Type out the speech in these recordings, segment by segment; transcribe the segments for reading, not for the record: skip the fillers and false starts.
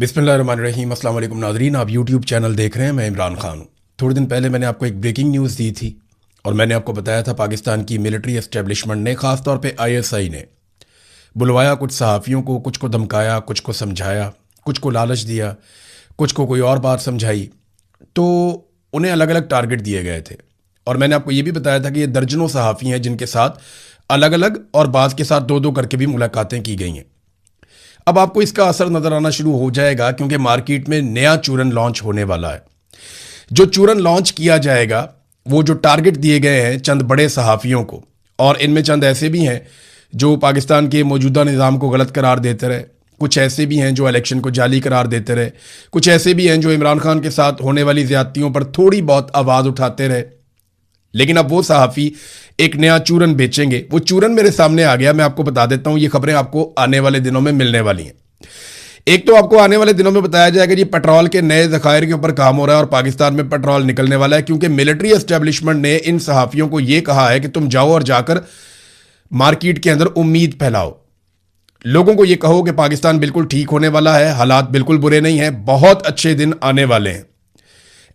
बिस्मिल्लाहिर्रहमानिर्रहीम। अस्सलाम वालेकुम नाज़रीन, आप यूट्यूब चैनल देख रहे हैं। मैं इमरान खान हूँ। थोड़े दिन पहले मैंने आपको एक ब्रेकिंग न्यूज़ दी थी और मैंने आपको बताया था पाकिस्तान की मिलिट्री एस्टेब्लिशमेंट ने, ख़ास तौर पे आईएसआई ने बुलवाया कुछ सहाफ़ियों को, कुछ को धमकाया, कुछ को समझाया, कुछ को लालच दिया, कुछ को कोई और बात समझाई। तो उन्हें अलग अलग टारगेट दिए गए थे और मैंने आपको ये भी बताया था कि ये दर्जनों सहाफ़ी हैं जिनके साथ अलग अलग और बाज़ के साथ दो दो करके भी मुलाकातें की गई हैं। अब आपको इसका असर नजर आना शुरू हो जाएगा क्योंकि मार्केट में नया चूरन लॉन्च होने वाला है। जो चूरन लॉन्च किया जाएगा, वो जो टारगेट दिए गए हैं चंद बड़े सहाफ़ियों को, और इनमें चंद ऐसे भी हैं जो पाकिस्तान के मौजूदा निज़ाम को गलत करार देते रहे, कुछ ऐसे भी हैं जो इलेक्शन को जाली करार देते रहे, कुछ ऐसे भी हैं जो इमरान खान के साथ होने वाली ज़्यादतियों पर थोड़ी बहुत आवाज़ उठाते रहे। लेकिन अब वो सहाफ़ी एक नया चूरन बेचेंगे। वो चूरन मेरे सामने आ गया, मैं आपको बता देता हूं। ये खबरें आपको आने वाले दिनों में मिलने वाली हैं। एक तो आपको आने वाले दिनों में बताया जाएगा जी पेट्रोल के नए ज़खायर के ऊपर काम हो रहा है और पाकिस्तान में पेट्रोल निकलने वाला है, क्योंकि मिलिट्री एस्टेब्लिशमेंट ने इन सहाफ़ियों को यह कहा है कि तुम जाओ और जाकर मार्केट के अंदर उम्मीद फैलाओ, लोगों को यह कहो कि पाकिस्तान बिल्कुल ठीक होने वाला है, हालात बिल्कुल बुरे नहीं हैं, बहुत अच्छे दिन आने वाले हैं।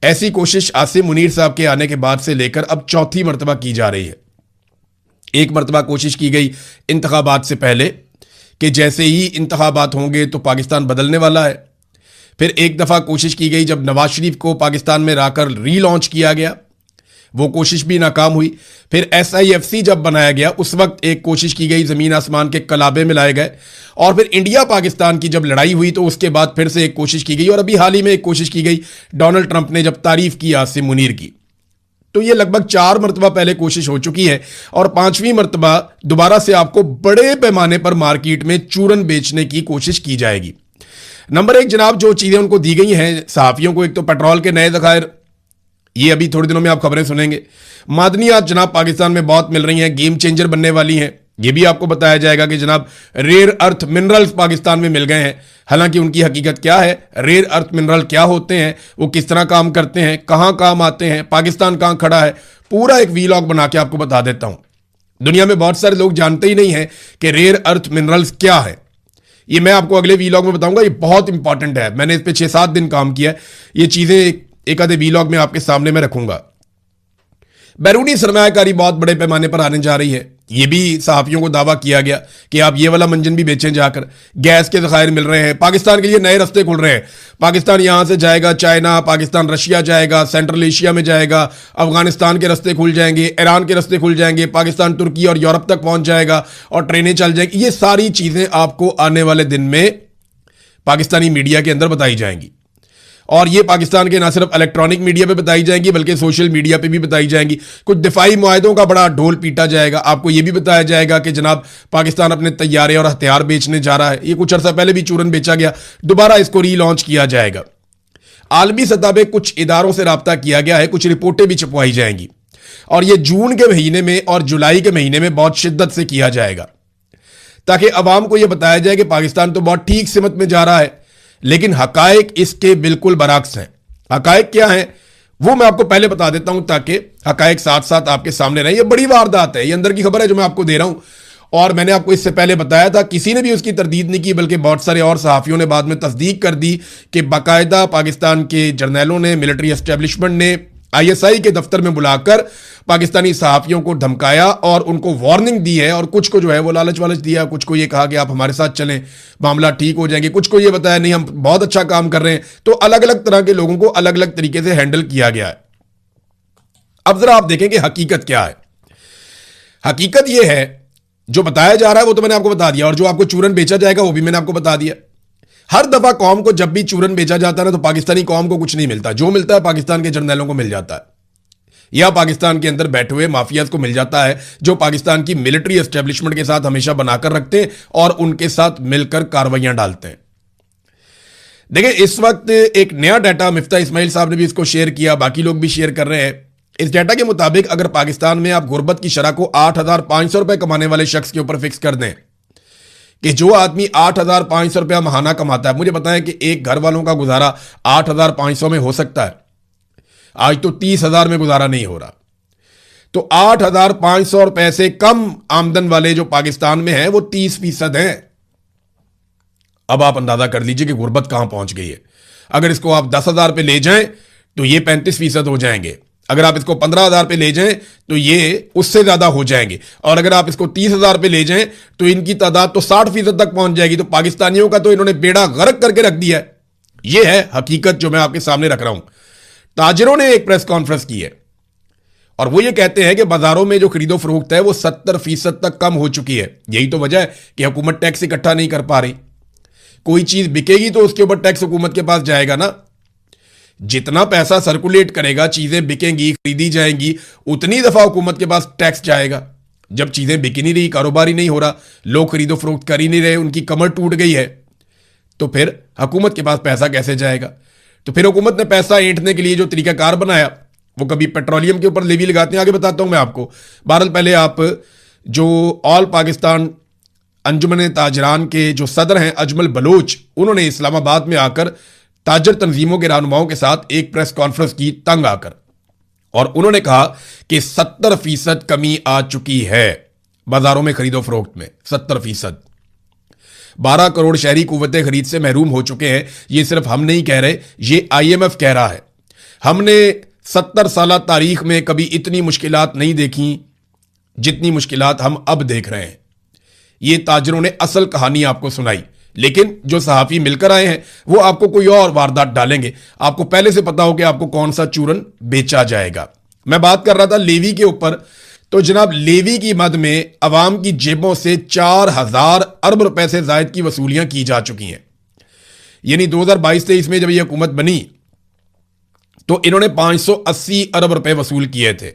ऐसी कोशिश आसिम मुनीर साहब के आने के बाद से लेकर अब चौथी मरतबा की जा रही है। एक मरतबा कोशिश की गई इंतखाबात से पहले कि जैसे ही इंतखाबात होंगे तो पाकिस्तान बदलने वाला है। फिर एक दफ़ा कोशिश की गई जब नवाज शरीफ को पाकिस्तान में लाकर रीलॉन्च किया गया, वो कोशिश भी नाकाम हुई। फिर SIFC जब बनाया गया उस वक्त एक कोशिश की गई, ज़मीन आसमान के कलाबे मिलाए गए। और फिर इंडिया पाकिस्तान की जब लड़ाई हुई तो उसके बाद फिर से एक कोशिश की गई, और अभी हाल ही में एक कोशिश की गई डोनाल्ड ट्रंप ने जब तारीफ की आसिम मुनीर की। तो ये लगभग 4 मरतबा पहले कोशिश हो चुकी है और 5वीं मरतबा दोबारा से आपको बड़े पैमाने पर मार्केट में चूरन बेचने की कोशिश की जाएगी। नंबर 1 जनाब, जो चीज़ें उनको दी गई हैं सहाफ़ियों को, एक तो पेट्रोल के नए ज़खायर, ये अभी थोड़े दिनों में आप खबरें सुनेंगे। मादनियात जनाब पाकिस्तान में बहुत मिल रही हैं, गेम चेंजर बनने वाली हैं। ये भी आपको बताया जाएगा कि जनाब रेयर अर्थ मिनरल्स पाकिस्तान में मिल गए हैं। हालांकि उनकी हकीकत क्या है, रेयर अर्थ मिनरल क्या होते हैं, वो किस तरह काम करते हैं, कहां काम आते हैं, पाकिस्तान कहां खड़ा है, पूरा एक वीलॉग बना के आपको बता देता हूं। दुनिया में बहुत सारे लोग जानते ही नहीं है कि रेयर अर्थ मिनरल्स क्या है। ये मैं आपको अगले वीलॉग में बताऊंगा। ये बहुत इंपॉर्टेंट है, मैंने इस पर 6-7 दिन काम किया है। ये चीजें एक आधे वीलॉग में आपके सामने मैं रखूंगा। बैरूनी सरमायाकारी बहुत बड़े पैमाने पर आने जा रही है। ये भी सहाफ़ियों को दावा किया गया कि आप ये वाला मंजन भी बेचें जाकर। गैस के ज़खायर मिल रहे हैं, पाकिस्तान के लिए नए रास्ते खुल रहे हैं। पाकिस्तान यहां से जाएगा चाइना, पाकिस्तान रशिया जाएगा, सेंट्रल एशिया में जाएगा, अफगानिस्तान के रास्ते खुल जाएंगे, ईरान के रास्ते खुल जाएंगे, पाकिस्तान तुर्की और यूरोप तक पहुंच जाएगा और ट्रेनें चल जाएंगी। ये सारी चीज़ें आपको आने वाले दिन में पाकिस्तानी मीडिया के अंदर बताई जाएंगी, और ये पाकिस्तान के ना सिर्फ इलेक्ट्रॉनिक मीडिया पे बताई जाएंगी बल्कि सोशल मीडिया पे भी बताई जाएंगी। कुछ दिफाई मुआहदों का बड़ा ढोल पीटा जाएगा। आपको ये भी बताया जाएगा कि जनाब पाकिस्तान अपने तैयारे और हथियार बेचने जा रहा है। ये कुछ अर्सा पहले भी चूरन बेचा गया, दोबारा इसको रीलॉन्च किया जाएगा। आलमी सतह पर कुछ इदारों से रब्ता किया गया है, कुछ रिपोर्टें भी छपवाई जाएंगी, और ये जून के महीने में और जुलाई के महीने में बहुत शिद्दत से किया जाएगा, ताकि अवाम को यह बताया जाए कि पाकिस्तान तो बहुत ठीक सिमत में जा रहा है, लेकिन हकायक इसके बिल्कुल बरअक्स हैं। हकायक क्या है वो मैं आपको पहले बता देता हूं ताकि हकायक साथ साथ आपके सामने रहे। ये बड़ी वारदात है, ये अंदर की खबर है जो मैं आपको दे रहा हूं, और मैंने आपको इससे पहले बताया था, किसी ने भी उसकी तरदीद नहीं की, बल्कि बहुत सारे और सहाफ़ियों ने बाद में तस्दीक कर दी कि बाकायदा पाकिस्तान के जर्नैलों ने, मिलिट्री एस्टेब्लिशमेंट ने ISI के दफ्तर में बुलाकर पाकिस्तानी सहाफ़ियों को धमकाया और उनको वार्निंग दी है, और कुछ को जो है वो लालच वालच दिया, कुछ को ये कहा कि आप हमारे साथ चलें, मामला ठीक हो जाएंगे, कुछ को ये बताया नहीं हम बहुत अच्छा काम कर रहे हैं। तो अलग अलग तरह के लोगों को अलग अलग तरीके से हैंडल किया गया है। अब जरा आप देखें कि हकीकत क्या है। हकीकत यह है, जो बताया जा रहा है वो तो मैंने आपको बता दिया, और जो आपको चूरन बेचा जाएगा वो भी मैंने आपको बता दिया। हर दफा कौम को जब भी चूरन बेचा जाता है ना, तो पाकिस्तानी कौम को कुछ नहीं मिलता। जो मिलता है पाकिस्तान के जर्नैलों को मिल जाता है, या पाकिस्तान के अंदर बैठे हुए माफियाज को मिल जाता है, जो पाकिस्तान की मिलिट्री एस्टेब्लिशमेंट के साथ हमेशा बनाकर रखते हैं और उनके साथ मिलकर कार्रवाइयां डालते हैं। देखिए, इस वक्त एक नया डाटा मिफ्ता इस्माइल साहब ने भी इसको शेयर किया, बाकी लोग भी शेयर कर रहे हैं। इस डाटा के मुताबिक अगर पाकिस्तान में आप गुर्बत की शरह को 8,500 रुपए कमाने वाले शख्स के ऊपर फिक्स कर दें कि जो आदमी 8,500 रुपया महाना कमाता है, मुझे बताएं कि एक घर वालों का गुजारा 8,500 में हो सकता है? आज तो 30,000 में गुजारा नहीं हो रहा। तो 8,500 रुपए से कम आमदन वाले जो पाकिस्तान में हैं वो 30% हैं। अब आप अंदाजा कर लीजिए कि गुर्बत कहां पहुंच गई है। अगर इसको आप 10,000 पे ले जाएं तो ये 35% हो जाएंगे, अगर आप इसको 15,000 पे ले जाएं तो ये उससे ज्यादा हो जाएंगे, और अगर आप इसको 30,000 पे ले जाएं तो इनकी तादाद तो 60% तक पहुंच जाएगी। तो पाकिस्तानियों का तो इन्होंने बेड़ा गर्क करके रख दिया है। यह है हकीकत जो मैं आपके सामने रख रहा हूं। ताजिरों ने एक प्रेस कॉन्फ्रेंस की है और वो ये कहते हैं कि बाजारों में जो खरीदो फरोख्त है वो 70% तक कम हो चुकी है। यही तो वजह है कि हुकूमत टैक्स इकट्ठा नहीं कर पा रही। कोई चीज बिकेगी तो उसके ऊपर टैक्स हुकूमत के पास जाएगा ना। जितना पैसा सर्कुलेट करेगा, चीजें बिकेंगी, खरीदी जाएंगी, उतनी दफा हुकूमत के पास टैक्स जाएगा। जब चीजें बिक नहीं रही, कारोबार ही नहीं हो रहा, लोग खरीदो फरोख्त कर ही नहीं रहे, उनकी कमर टूट गई है, तो फिर हुकूमत के पास पैसा कैसे जाएगा? तो फिर हुकूमत ने पैसा ऐंठने के लिए जो तरीकाकार बनाया, वो कभी पेट्रोलियम के ऊपर लेवी लगाते हैं, आगे बताता हूं मैं आपको। बहरहाल पहले आप जो ऑल पाकिस्तान अंजुमन ताजरान के जो सदर हैं अजमल बलोच, उन्होंने इस्लामाबाद में आकर ताजर तंजीमों के रहनुमाओं के साथ एक प्रेस कॉन्फ्रेंस की तंग आकर, और उन्होंने कहा कि 70% कमी आ चुकी है बाजारों में खरीदो फरोख्त में। 70%। 12 करोड़ शहरी कुव्वते खरीद से महरूम हो चुके हैं। ये सिर्फ हम नहीं कह रहे, ये IMF कह रहा है। हमने 70 साल तारीख में कभी इतनी मुश्किलात नहीं देखी जितनी मुश्किलात हम अब देख रहे हैं। ये ताजरों ने असल कहानी आपको सुनाई, लेकिन जो सहाफी मिलकर आए हैं वो आपको कोई और वारदात डालेंगे। आपको पहले से पता हो कि आपको कौन सा चूरन बेचा जाएगा। मैं बात कर रहा था लेवी के ऊपर, तो जनाब लेवी की मद में अवाम की जेबों से 4,000 अरब रुपए से जायद की वसूलियां की जा चुकी हैं। यानी 2022-23 में जब यह हुकूमत बनी तो इन्होंने 580 अरब रुपए वसूल किए थे।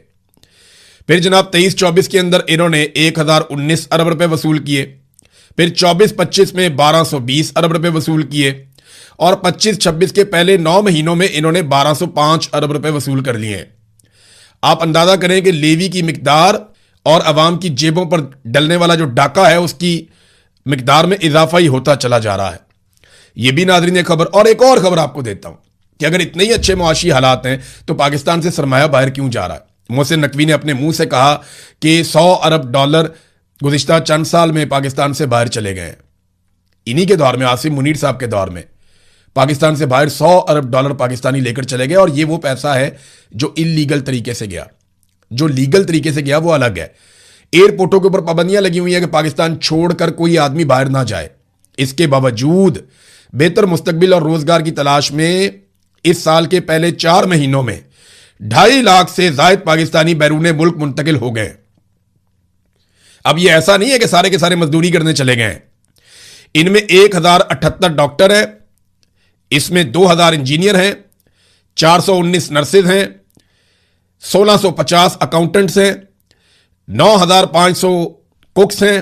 फिर जनाब 23-24 के अंदर इन्होंने 1,019 अरब रुपए वसूल किए। फिर 24-25 में 1,220 अरब रुपए वसूल किए, और 25-26 के पहले 9 महीनों में इन्होंने 1,205 अरब रुपए वसूल कर लिए हैं। आप अंदाजा करें कि लेवी की मिकदार और अवाम की जेबों पर डलने वाला जो डाका है उसकी मिकदार में इजाफा ही होता चला जा रहा है। यह भी नाज़रीन खबर। और एक और खबर आपको देता हूं कि अगर इतने ही अच्छे मुआशी हालात हैं तो पाकिस्तान से सरमाया बाहर क्यों जा रहा है? मोहसिन नकवी ने अपने मुंह से कहा कि $100 अरब गुज़िश्ता चंद साल में पाकिस्तान से बाहर चले गए हैं। इन्हीं के दौर में, आसिम मुनीर साहब के दौर में, पाकिस्तान से बाहर $100 अरब पाकिस्तानी लेकर चले गए। और ये वो पैसा है जो इलीगल तरीके से गया। जो लीगल तरीके से गया वो अलग है। एयरपोर्टों के ऊपर पाबंदियां लगी हुई है कि पाकिस्तान छोड़कर कोई आदमी बाहर ना जाए। इसके बावजूद बेहतर मुस्तकबिल और रोजगार की तलाश में इस साल के पहले 4 महीनों में 2.5 लाख से जायद पाकिस्तानी बैरून मुल्क मुंतकिल हो गए। अब यह ऐसा नहीं है कि सारे के सारे मजदूरी करने चले गए हैं। इनमें 1,078 डॉक्टर हैं, इसमें 2,000 इंजीनियर हैं, 419 नर्सेज हैं, 1,650 अकाउंटेंट्स हैं, 9,500 कुक्स हैं,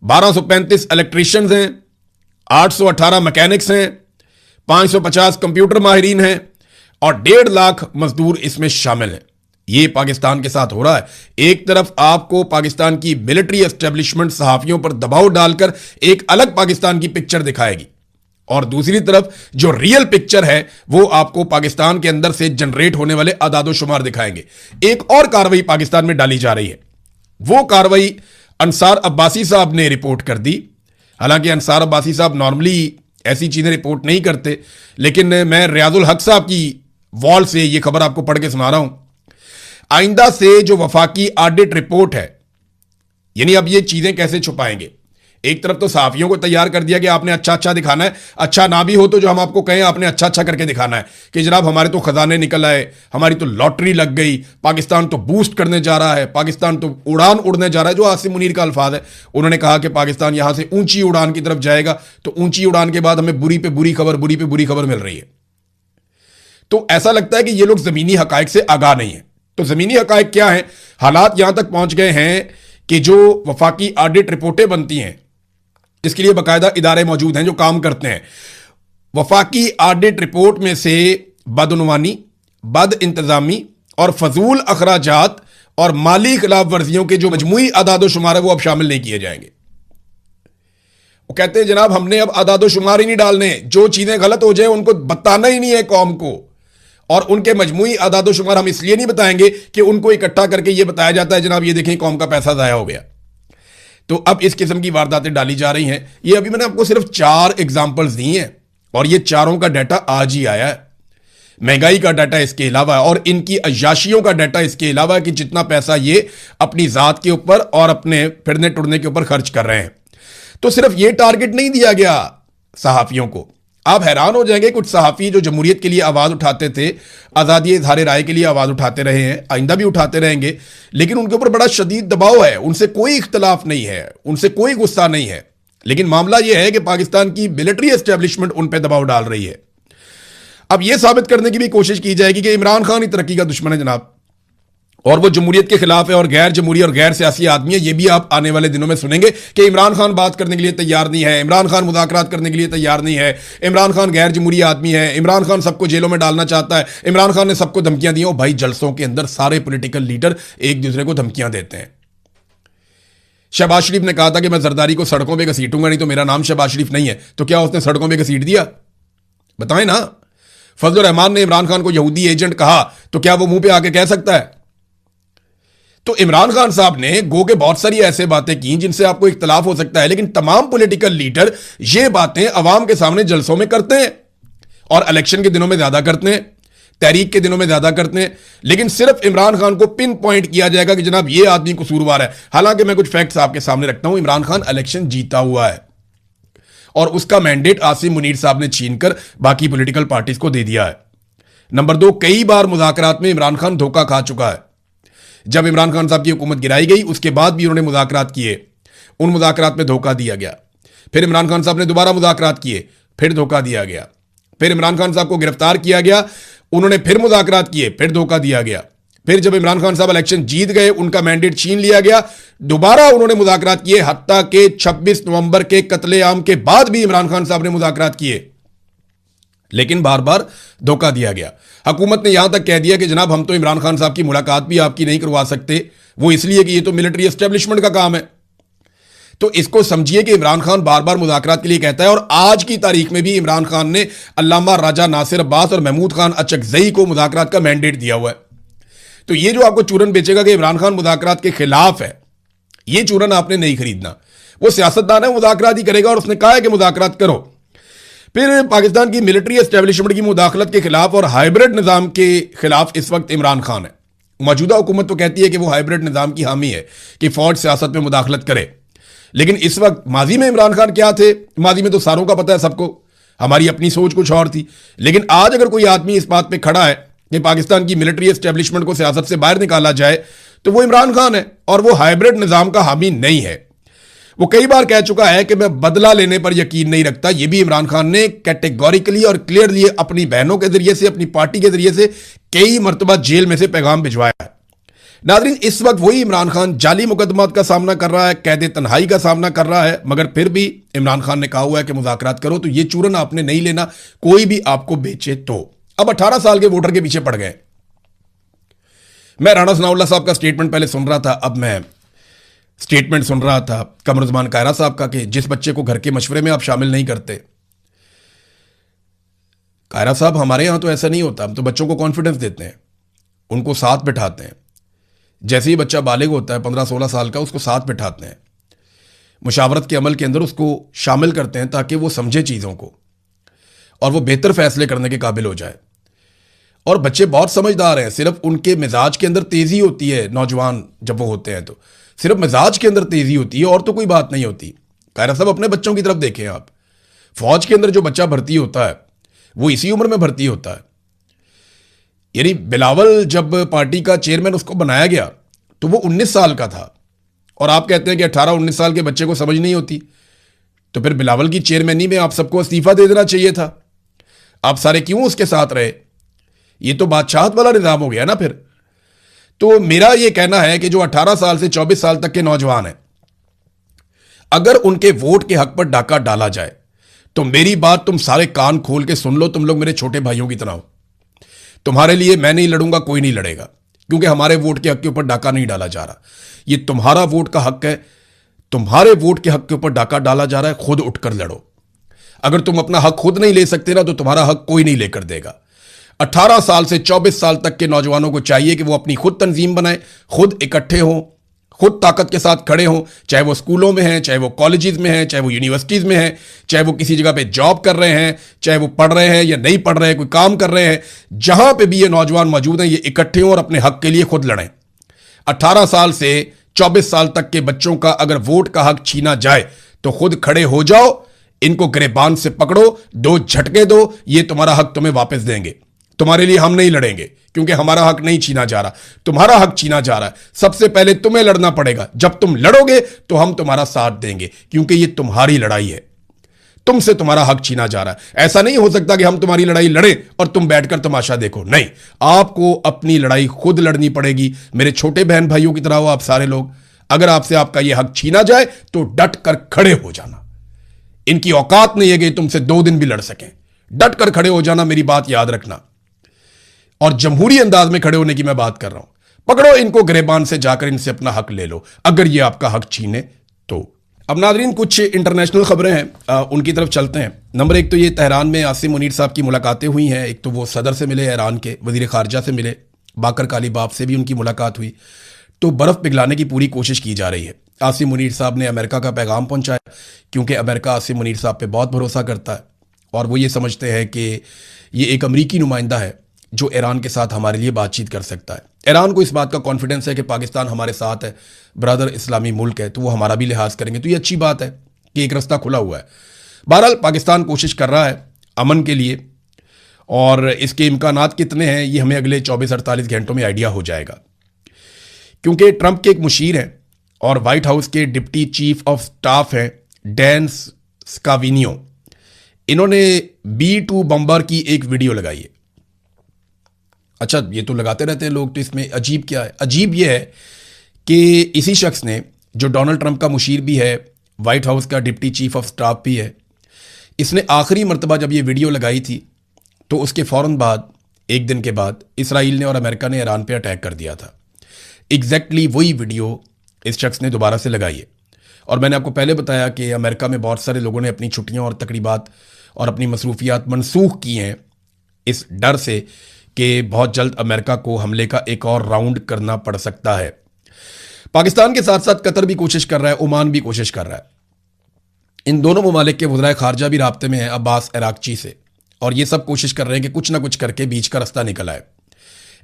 1,235 इलेक्ट्रीशियंस हैं, 818 मैकेनिक्स हैं, 550 कंप्यूटर माहिरीन हैं, और 1.5 लाख मजदूर इसमें शामिल हैं। ये पाकिस्तान के साथ हो रहा है। एक तरफ आपको पाकिस्तान की मिलिट्री एस्टेब्लिशमेंट सहाफियों पर दबाव डालकर एक अलग पाकिस्तान की पिक्चर दिखाएगी, और दूसरी तरफ जो रियल पिक्चर है वो आपको पाकिस्तान के अंदर से जनरेट होने वाले आदादो शुमार दिखाएंगे। एक और कार्रवाई पाकिस्तान में डाली जा रही है। वो कार्रवाई अंसार अब्बासी साहब ने रिपोर्ट कर दी। हालांकि अंसार अब्बासी साहब नॉर्मली ऐसी चीजें रिपोर्ट नहीं करते, लेकिन मैं रियाजुल हक साहब की वॉल से ये खबर आपको पढ़ के सुना रहा हूं। आइंदा से जो वफाकी ऑडिट रिपोर्ट है, यानी अब ये चीजें कैसे छुपाएंगे? एक तरफ तो सहाफियों को तैयार कर दिया कि आपने अच्छा अच्छा दिखाना है, अच्छा ना भी हो तो जो हम आपको कहें आपने अच्छा अच्छा करके दिखाना है कि जनाब हमारे तो खजाने निकल आए, हमारी तो लॉटरी लग गई, पाकिस्तान तो बूस्ट करने जा रहा है, पाकिस्तान तो उड़ान उड़ने जा रहा है। जो आसिम मुनीर का अल्फाज है, उन्होंने कहा कि पाकिस्तान यहां से ऊंची उड़ान की तरफ जाएगा। तो ऊंची उड़ान के बाद हमें बुरी पे बुरी खबर, बुरी पे बुरी खबर मिल रही है। तो ऐसा लगता है कि ये लोग जमीनी हकायक से आगाह नहीं है। तो जमीनी हकायक क्या है? हालात यहां तक पहुंच गए हैं कि जो वफाकी ऑडिट रिपोर्टें बनती हैं, इसके लिए बाकायदा इदारे मौजूद हैं जो काम करते हैं। वफाकी ऑडिट रिपोर्ट में से बदउनवानी, बद इंतजामी और फजूल अखराजात और माली खिलाफ वर्जियों के जो मजमूई आदादो शुमार है वो अब शामिल नहीं किए जाएंगे। वो कहते हैं जनाब हमने अब आदादो शुमार ही नहीं डालने, जो चीजें गलत हो जाए उनको बताना ही नहीं है कौम को, और उनके मजमूई आदादो शुमार हम इसलिए नहीं बताएंगे कि उनको इकट्ठा करके ये बताया जाता है जनाब ये देखें कौम का पैसा जाया हो गया। तो अब इस किस्म की वारदातें डाली जा रही हैं। ये अभी मैंने आपको सिर्फ 4 एग्जाम्पल्स दी हैं और ये चारों का डाटा आज ही आया है। महंगाई का डाटा इसके अलावा है और इनकी अय्याशियों का डाटा इसके अलावा है कि जितना पैसा ये अपनी जात के ऊपर और अपने फिरने टुरने के ऊपर खर्च कर रहे हैं। तो सिर्फ ये टारगेट नहीं दिया गया सहाफियों को। आप हैरान हो जाएंगे, कुछ सहाफी जो जमहूरियत के लिए आवाज उठाते थे, आजादी इज़हार राय के लिए आवाज उठाते रहे हैं, आइंदा भी उठाते रहेंगे, लेकिन उनके ऊपर बड़ा शदीद दबाव है, उनसे कोई इख्तलाफ नहीं है, उनसे कोई गुस्सा नहीं है। लेकिन मामला यह है कि पाकिस्तान की मिलिट्री एस्टेब्लिशमेंट उन पर दबाव डाल रही है। अब यह साबित करने की भी कोशिश की जाएगी कि इमरान खान ही तरक्की का दुश्मन है जनाब, और वो जमहूरियत के खिलाफ है और गैर जमहूरी और गैर सियासी आदमी है। ये भी आप आने वाले दिनों में सुनेंगे कि इमरान खान बात करने के लिए तैयार नहीं है, इमरान खान मुज़ाकरात करने के लिए तैयार नहीं है, इमरान खान गैर जमहूरी आदमी है, इमरान खान सबको जेलों में डालना चाहता है, इमरान खान ने सबको धमकियां दी। भाई, जलसों के अंदर सारे पॉलिटिकल लीडर एक दूसरे को धमकियां देते हैं। शहबाज शरीफ ने कहा था कि मैं जरदारी को सड़कों पर घसीटूंगा, नहीं तो मेरा नाम शहबाज शरीफ नहीं है। तो क्या उसने सड़कों पर घसीट दिया? बताएं ना। फजलुर रहमान ने इमरान खान को यहूदी एजेंट कहा, तो क्या वो मुंह पे आके कह सकता है? तो इमरान खान साहब ने गो के बहुत सारी ऐसे बातें की जिनसे आपको इख्तलाफ हो सकता है, लेकिन तमाम पॉलिटिकल लीडर ये बातें अवाम के सामने जलसों में करते हैं और इलेक्शन के दिनों में ज्यादा करते हैं, तहरीक के दिनों में ज्यादा करते हैं। लेकिन सिर्फ इमरान खान को पिन पॉइंट किया जाएगा कि जनाब ये आदमी कसूरवार है। हालांकि मैं कुछ फैक्ट्स आपके सामने रखता हूं। इमरान खान इलेक्शन जीता हुआ है और उसका मैंडेट आसिम मुनीर साहब ने छीनकर बाकी पॉलिटिकल पार्टीज को दे दिया है। नंबर 2, कई बार मुज़ाकरात में इमरान खान धोखा खा चुका है। जब इमरान खान साहब की हुकूमत गिराई गई उसके बाद भी उन्होंने मुज़ाकरात किए, उन मुज़ाकरात में धोखा दिया गया। फिर इमरान खान साहब ने दोबारा मुज़ाकरात किए, फिर धोखा दिया गया। फिर इमरान खान साहब को गिरफ्तार किया गया, उन्होंने फिर मुज़ाकरात किए, फिर धोखा दिया गया। फिर जब इमरान खान साहब इलेक्शन जीत गए, उनका मैंडेट छीन लिया गया, दोबारा उन्होंने मुज़ाकरात किए। हत्ता के 26 नवंबर के कत्लेआम के बाद भी इमरान खान साहब ने मुज़ाकरात किए, लेकिन बार बार धोखा दिया गया। हुकूमत ने यहां तक कह दिया कि जनाब हम तो इमरान खान साहब की मुलाकात भी आपकी नहीं करवा सकते, वो इसलिए कि ये तो मिलिट्री एस्टेब्लिशमेंट का काम है। तो इसको समझिए कि इमरान खान बार बार मुज़ाकरात के लिए कहता है और आज की तारीख में भी इमरान खान ने अल्लामा राजा नासिर अब्बास और महमूद खान अचकजई को मुज़ाकरात का मैंडेट दिया हुआ है। तो ये जो आपको चूरन बेचेगा कि इमरान खान मुज़ाकरात के खिलाफ है, ये चूरन आपने नहीं खरीदना। वो सियासतदान है, मुज़ाकरात ही करेगा और उसने कहा है कि मुज़ाकरात करो। फिर पाकिस्तान की मिलिट्री एस्टेब्लिशमेंट की मुदाखलत के खिलाफ और हाइब्रिड निज़ाम के खिलाफ इस वक्त इमरान खान है। मौजूदा हुकूमत तो कहती है कि वो हाइब्रिड निज़ाम की हामी है कि फौज सियासत में मुदाखलत करे, लेकिन इस वक्त माजी में इमरान खान क्या थे? माजी में तो सारों का पता है सबको, हमारी अपनी सोच कुछ और थी। लेकिन आज अगर कोई आदमी इस बात पर खड़ा है कि पाकिस्तान की मिलिट्री एस्टेब्लिशमेंट को सियासत से बाहर निकाला जाए, तो वो इमरान खान है और वो हाइब्रिड निज़ाम का हामी नहीं है। वो कई बार कह चुका है कि मैं बदला लेने पर यकीन नहीं रखता। यह भी इमरान खान ने कैटेगोरिकली और क्लियरली अपनी बहनों के जरिए से, अपनी पार्टी के जरिए से कई मरतबा जेल में से पैगाम भिजवाया है। नाज़रीन, इस वक्त वही इमरान खान जाली मुकदमात का सामना कर रहा है, कैद तन्हाई का सामना कर रहा है, मगर फिर भी इमरान खान ने कहा हुआ है कि मुज़ाकरात करो। तो ये चूरन आपने नहीं लेना, कोई भी आपको बेचे तो। अब 18 साल के वोटर के पीछे पड़ गए। मैं राणा सनाउल्लाह साहब का स्टेटमेंट पहले सुन रहा था, अब मैं स्टेटमेंट सुन रहा था कमरुज़्ज़मान कायरा साहब का कि जिस बच्चे को घर के मशवरे में आप शामिल नहीं करते। कायरा साहब, हमारे यहां तो ऐसा नहीं होता, हम तो बच्चों को कॉन्फिडेंस देते हैं, उनको साथ बिठाते हैं। जैसे ही बच्चा बालिग होता है 15-16 साल का, उसको साथ बिठाते हैं, मुशावरत के अमल के अंदर उसको शामिल करते हैं ताकि वो समझे चीज़ों को और वो बेहतर फैसले करने के काबिल हो जाए। और बच्चे बहुत समझदार हैं, सिर्फ उनके मिजाज के अंदर तेज़ी होती है। नौजवान जब वो होते हैं तो सिर्फ मिजाज के अंदर तेज़ी होती है और तो कोई बात नहीं होती। कायरा साहब, अपने बच्चों की तरफ देखें आप। फौज के अंदर जो बच्चा भर्ती होता है वो इसी उम्र में भर्ती होता है। यानी बिलावल जब पार्टी का चेयरमैन उसको बनाया गया तो वो 19 साल का था, और आप कहते हैं कि 18-19 साल के बच्चे को समझ नहीं होती। तो फिर बिलावल की चेयरमैनी में आप सबको इस्तीफा दे देना चाहिए था। आप सारे क्यों उसके साथ रहे? ये तो बादशाहत वाला निज़ाम हो गया ना फिर। तो मेरा यह कहना है कि जो 18 साल से 24 साल तक के नौजवान हैं, अगर उनके वोट के हक पर डाका डाला जाए तो मेरी बात तुम सारे कान खोल के सुन लो। तुम लोग मेरे छोटे भाइयों की तरह हो। तुम्हारे लिए मैं नहीं लड़ूंगा, कोई नहीं लड़ेगा, क्योंकि हमारे वोट के हक के ऊपर डाका नहीं डाला जा रहा। ये तुम्हारा वोट का हक है, तुम्हारे वोट के हक के ऊपर डाका डाला जा रहा है। खुद उठकर लड़ो। अगर तुम अपना हक खुद नहीं ले सकते ना, तो तुम्हारा हक कोई नहीं लेकर देगा। 18 साल से 24 साल तक के नौजवानों को चाहिए कि वो अपनी खुद तंजीम बनाएं, खुद इकट्ठे हों, खुद ताकत के साथ खड़े हों, चाहे वो स्कूलों में हैं, चाहे वो कॉलेजेस में हैं, चाहे वो यूनिवर्सिटीज़ में हैं, चाहे वो किसी जगह पे जॉब कर रहे हैं, चाहे वो पढ़ रहे हैं या नहीं पढ़ रहे हैं, कोई काम कर रहे हैं, जहां पे भी ये नौजवान मौजूद हैं, ये इकट्ठे हों और अपने हक के लिए खुद लड़ें। 18 साल से 24 साल तक के बच्चों का अगर वोट का हक छीना जाए तो खुद खड़े हो जाओ, इनको गिरबान से पकड़ो, 2 झटके दो, ये तुम्हारा हक तुम्हें वापस देंगे। तुम्हारे लिए हम नहीं लड़ेंगे क्योंकि हमारा हक नहीं छीना जा रहा, तुम्हारा हक छीना जा रहा है। सबसे पहले तुम्हें लड़ना पड़ेगा। जब तुम लड़ोगे तो हम तुम्हारा साथ देंगे, क्योंकि ये तुम्हारी लड़ाई है, तुमसे तुम्हारा हक छीना जा रहा है। ऐसा नहीं हो सकता कि हम तुम्हारी लड़ाई लड़ें और तुम बैठकर तमाशा देखो। नहीं, आपको अपनी लड़ाई खुद लड़नी पड़ेगी। मेरे छोटे बहन भाइयों की तरह हो आप सारे लोग। अगर आपसे आपका यह हक छीना जाए तो डट कर खड़े हो जाना। इनकी औकात नहीं है कि तुमसे 2 दिन भी लड़ सकें। डट कर खड़े हो जाना, मेरी बात याद रखना। और जमहूरी अंदाज में खड़े होने की मैं बात कर रहा हूं। पकड़ो इनको गिरबान से, जाकर इनसे अपना हक ले लो अगर ये आपका हक छीने तो। अब नाज़रीन, कुछ इंटरनेशनल खबरें हैं, उनकी तरफ चलते हैं। नंबर 1 तो ये तेहरान में आसिम मुनीर साहब की मुलाकातें हुई हैं। एक तो वो सदर से मिले, ईरान के वजीर खारजा से मिले, बाकर कालीबाफ से भी उनकी मुलाकात हुई। तो बर्फ़ पिघलाने की पूरी कोशिश की जा रही है। आसिम मुनीर साहब ने अमेरिका का पैगाम पहुंचाया, क्योंकि अमेरिका आसिम मुनीर साहब पे बहुत भरोसा करता है और वो ये समझते हैं कि ये एक अमरीकी नुमाइंदा है जो ईरान के साथ हमारे लिए बातचीत कर सकता है। ईरान को इस बात का कॉन्फिडेंस है कि पाकिस्तान हमारे साथ है, ब्रदर इस्लामी मुल्क है, तो वो हमारा भी लिहाज करेंगे। तो ये अच्छी बात है कि एक रास्ता खुला हुआ है। बहरहाल पाकिस्तान कोशिश कर रहा है अमन के लिए, और इसके इम्कानात कितने हैं ये हमें अगले 24-48 घंटों में आइडिया हो जाएगा। क्योंकि ट्रंप के एक मुशीर हैं और वाइट हाउस के डिप्टी चीफ ऑफ स्टाफ हैं डैन स्काविनियो, इन्होंने B-2 बम्बर की एक वीडियो लगाई है। अच्छा, ये तो लगाते रहते हैं लोग, तो इसमें अजीब क्या है? अजीब ये है कि इसी शख्स ने, जो डोनाल्ड ट्रंप का मुशीर भी है, वाइट हाउस का डिप्टी चीफ ऑफ स्टाफ भी है, इसने आखिरी मरतबा जब ये वीडियो लगाई थी तो उसके फ़ौरन बाद, एक दिन के बाद, इसराइल ने और अमेरिका ने ईरान पे अटैक कर दिया था। एग्जैक्टली वही वीडियो इस शख्स ने दोबारा से लगाई है। और मैंने आपको पहले बताया कि अमेरिका में बहुत सारे लोगों ने अपनी छुट्टियां और तकरीबात और अपनी मसरूफियात मनसूख की हैं इस डर से कि बहुत जल्द अमेरिका को हमले का एक और राउंड करना पड़ सकता है। पाकिस्तान के साथ साथ कतर भी कोशिश कर रहा है, ओमान भी कोशिश कर रहा है। इन दोनों ममालिक के वज़राए खारजा भी राब्ते में हैं अब्बास इराक़ची से, और ये सब कोशिश कर रहे हैं कि कुछ ना कुछ करके बीच का रास्ता निकल आए।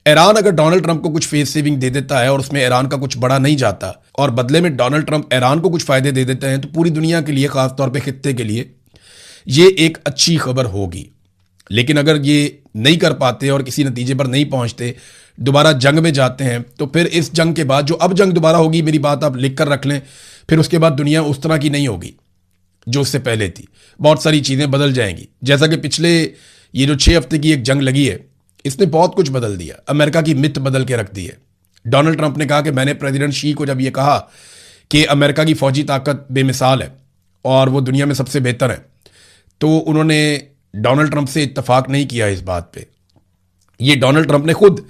ईरान अगर डोनाल्ड ट्रंप को कुछ फेस सेविंग दे देता है और उसमें ईरान का कुछ बड़ा नहीं जाता, और बदले में डोनाल्ड ट्रंप ईरान को कुछ फ़ायदे दे देते हैं, तो पूरी दुनिया के लिए, ख़ासतौर पर खित्ते के लिए, ये एक अच्छी खबर होगी। लेकिन अगर ये नहीं कर पाते और किसी नतीजे पर नहीं पहुंचते, दोबारा जंग में जाते हैं, तो फिर इस जंग के बाद, जो अब जंग दोबारा होगी, मेरी बात आप लिख कर रख लें, फिर उसके बाद दुनिया उस तरह की नहीं होगी जो उससे पहले थी। बहुत सारी चीज़ें बदल जाएंगी। जैसा कि पिछले ये जो 6 हफ्ते की एक जंग लगी है, इसने बहुत कुछ बदल दिया। अमेरिका की मिथ बदल के रख दी है। डोनाल्ड ट्रंप ने कहा कि मैंने प्रेसिडेंट शी को जब ये कहा कि अमेरिका की फौजी ताकत बेमिसाल है और वो दुनिया में सबसे बेहतर है, तो उन्होंने डोनाल्ड ट्रंप से इत्तफाक नहीं किया इस बात पे। ये डोनाल्ड ट्रंप ने खुद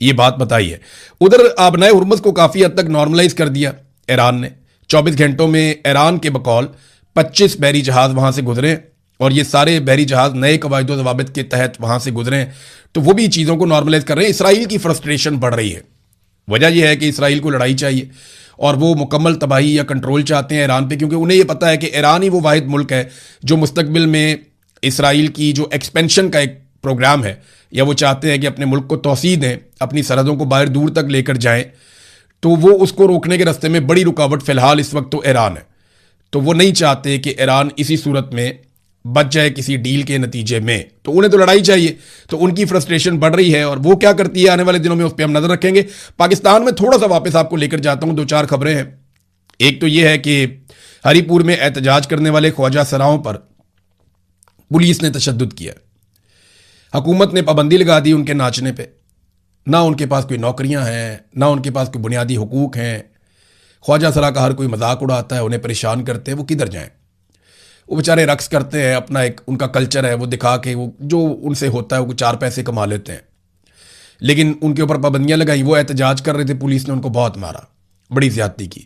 ये बात बताई है। उधर आबनाए हुर्मुज़ को काफ़ी हद तक नॉर्मलाइज कर दिया ईरान ने। 24 घंटों में ईरान के बकौल 25 बहरी जहाज़ वहाँ से गुजरे, और ये सारे बहरी जहाज़ नए कवायद व ज़वाबित के तहत वहाँ से गुजरे, तो वो भी चीज़ों को नॉर्मलाइज कर रहे हैं। इसराइल की फ्रस्ट्रेशन बढ़ रही है। वजह यह है कि इसराइल को लड़ाई चाहिए और वो मुकम्मल तबाही या कंट्रोल चाहते हैं ईरान पे, क्योंकि उन्हें ये पता है कि ईरान ही वो वाहिद मुल्क है जो मुस्तकबिल में इसराइल की जो एक्सपेंशन का एक प्रोग्राम है, या वो चाहते हैं कि अपने मुल्क को तोसी दें, अपनी सरहदों को बाहर दूर तक लेकर जाएं, तो वो उसको रोकने के रास्ते में बड़ी रुकावट फ़िलहाल इस वक्त तो ईरान है। तो वो नहीं चाहते कि ईरान इसी सूरत में बच जाए किसी डील के नतीजे में, तो उन्हें तो लड़ाई चाहिए। तो उनकी फ्रस्ट्रेशन बढ़ रही है और वो क्या करती है आने वाले दिनों में, उस पर हम नज़र रखेंगे। पाकिस्तान में थोड़ा सा वापस आपको लेकर जाता हूँ, 2-4 खबरें हैं। एक तो ये है कि हरीपुर में एहतजाज करने वाले ख्वाजा सराओं पर पुलिस ने तशद्दुद किया। हुकूमत ने पाबंदी लगा दी उनके नाचने पे। ना उनके पास कोई नौकरियां हैं, ना उनके पास कोई बुनियादी हुकूक हैं। ख्वाजा सरा का हर कोई मजाक उड़ाता है, उन्हें परेशान करते हैं। वो किधर जाएं? वो बेचारे रक्स करते हैं, अपना एक उनका कल्चर है, वो दिखा के वो जो उनसे होता है वो 4 पैसे कमा लेते हैं। लेकिन उनके ऊपर पाबंदियां लगाई। वो एहतजाज कर रहे थे, पुलिस ने उनको बहुत मारा, बड़ी ज्यादती की।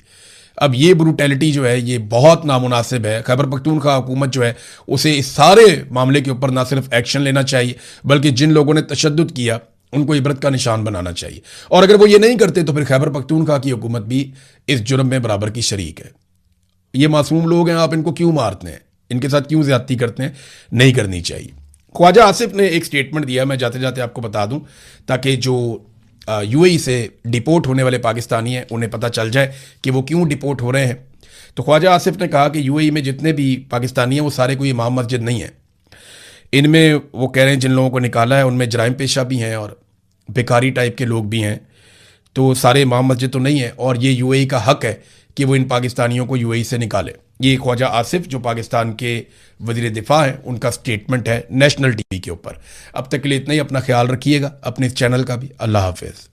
अब ये ब्रूटैलिटी जो है ये बहुत नामुनासिब है। खैबर पख्तूनख्वा हुकूमत जो है उसे इस सारे मामले के ऊपर ना सिर्फ एक्शन लेना चाहिए, बल्कि जिन लोगों ने तशद्दुद किया उनको इबरत का निशान बनाना चाहिए। और अगर वो ये नहीं करते तो फिर खैबर पख्तूनख्वा की हुकूमत भी इस जुर्म में बराबर की शरीक है। ये मासूम लोग हैं, आप इनको क्यों मारते हैं, इनके साथ क्यों ज्यादती करते हैं, नहीं करनी चाहिए। ख्वाजा आसिफ ने एक स्टेटमेंट दिया, मैं जाते जाते आपको बता दूं ताकि जो यूएई से डिपोर्ट होने वाले पाकिस्तानी हैं उन्हें पता चल जाए कि वो क्यों डिपोर्ट हो रहे हैं। तो ख्वाजा आसिफ ने कहा कि यूएई में जितने भी पाकिस्तानी हैं वो सारे कोई इमाम मस्जिद नहीं है। इनमें वो कह रहे हैं जिन लोगों को निकाला है उनमें जराइम पेशा भी हैं और बेकारी टाइप के लोग भी हैं, तो सारे इमाम मस्जिद तो नहीं है और ये यूएई का हक है कि वो इन पाकिस्तानियों को यूएई से निकाले। ये ख्वाजा आसिफ जो पाकिस्तान के वज़ीर दिफा हैं उनका स्टेटमेंट है नेशनल टीवी के ऊपर। अब तक के लिए इतना ही, अपना ख्याल रखिएगा, अपने इस चैनल का भी। अल्लाह हाफिज़।